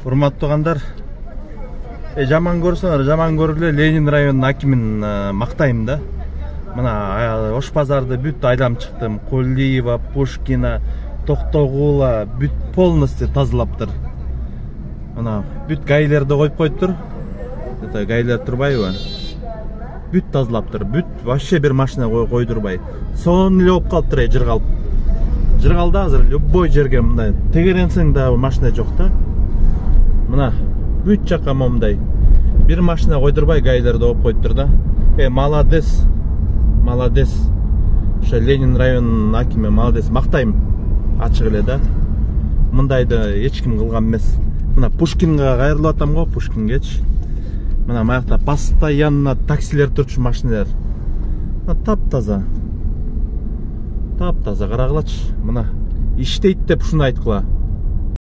Урматтуу туугандар, жаман көрсөңөр, жаман көргүлө, Ленин районунун акимин мактайм да. Мына Ош базарды бүт айдам чыктым. Кулиева, Пушкина, Токтогула бүт полностью тазалаптыр. Мына бүт гайлерди коюп коюптур. Это гайлер турбайбы? Бүт тазалаптыр. Бүт вообще бир машина койдурбай. Сонун эле болуп калыптыр, жыргалып. Жыргалда азыр любой жерге мындай тегеренсең да машина жок да. Мына бүт жакка момундай бир машина койдурбай гайлерди коюп коюптур да. Молодец. Молодец. Ошо Ленин районунун акими молодец. Мактайм. Ачык эле да. Мындайды эч ким кылган эмес. Мына Пушкинга кайрылып атам го, Пушкингечи. Мына маякта постоянно таксилер турчу машиналар. Таптаза. Таптаза карагылачы. Мына иштейт деп ушуну айткыла.